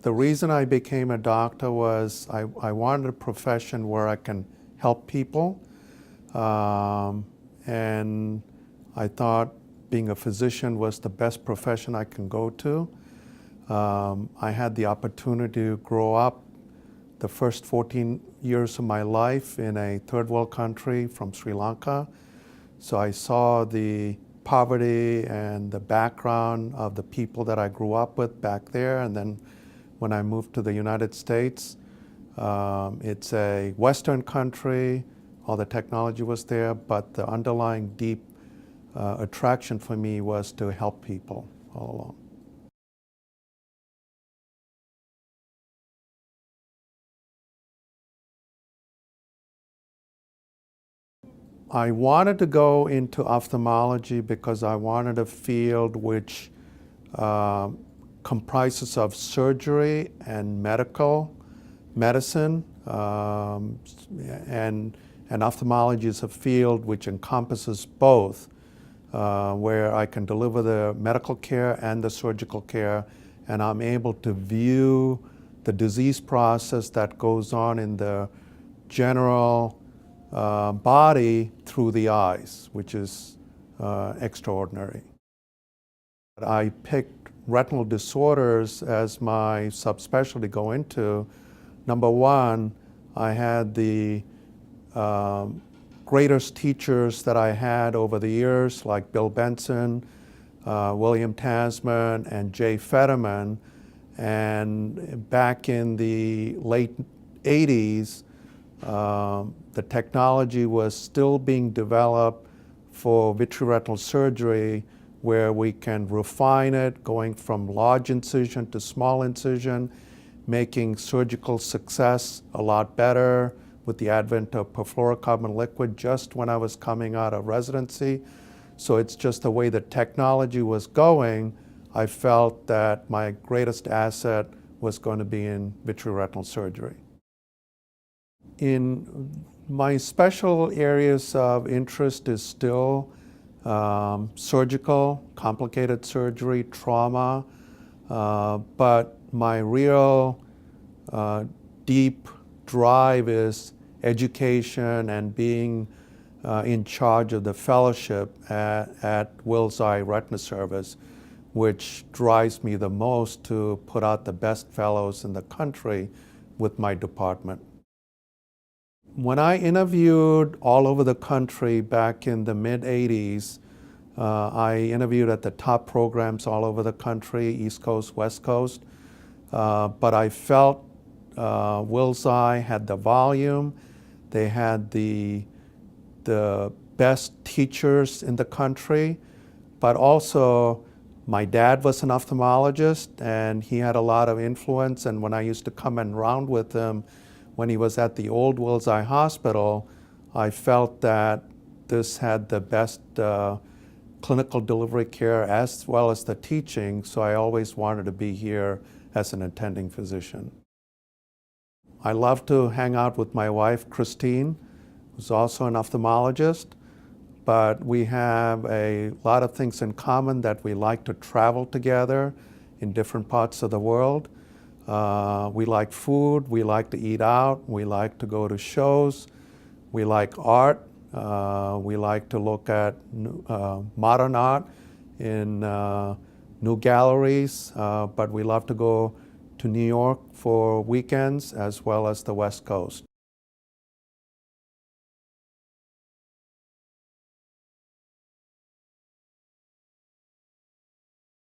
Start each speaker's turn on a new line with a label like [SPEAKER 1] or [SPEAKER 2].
[SPEAKER 1] The reason I became a doctor was I wanted a profession where I can help people. And I thought being a physician was the best profession I can go to. I had the opportunity to grow up the first 14 years of my life in a third world country from Sri Lanka. So I saw the poverty and the background of the people that I grew up with back there. And then when I moved to the United States, it's a Western country. All the technology was there, but the underlying deep attraction for me was to help people all along. I wanted to go into ophthalmology because I wanted a field which comprises of surgery and medicine, and ophthalmology is a field which encompasses both, where I can deliver the medical care and the surgical care, and I'm able to view the disease process that goes on in the general body through the eyes, which is extraordinary. I picked retinal disorders as my subspecialty to go into. Number one, I had the greatest teachers that I had over the years, like Bill Benson, William Tasman, and Jay Fetterman. And back in the late 80s, the technology was still being developed for vitreoretinal surgery, where we can refine it, going from large incision to small incision, making surgical success a lot better with the advent of perfluorocarbon liquid just when I was coming out of residency. So it's just the way the technology was going, I felt that my greatest asset was going to be in vitreoretinal surgery. In my special areas of interest is still surgical, complicated surgery, trauma, but my real deep drive is education and being in charge of the fellowship at Wills Eye Retina Service, which drives me the most to put out the best fellows in the country with my department. When I interviewed all over the country back in the mid-'80s, I interviewed at the top programs all over the country, East Coast, West Coast, but I felt Wills Eye had the volume, they had the best teachers in the country, but also my dad was an ophthalmologist and he had a lot of influence, and when I used to come and round with him, when he was at the old Wills Eye Hospital, I felt that this had the best clinical delivery care as well as the teaching, so I always wanted to be here as an attending physician. I love to hang out with my wife, Christine, who's also an ophthalmologist, but we have a lot of things in common that we like to travel together in different parts of the world. We like food, we like to eat out, we like to go to shows, we like art, we like to look at modern art in new galleries, but we love to go to New York for weekends as well as the West Coast.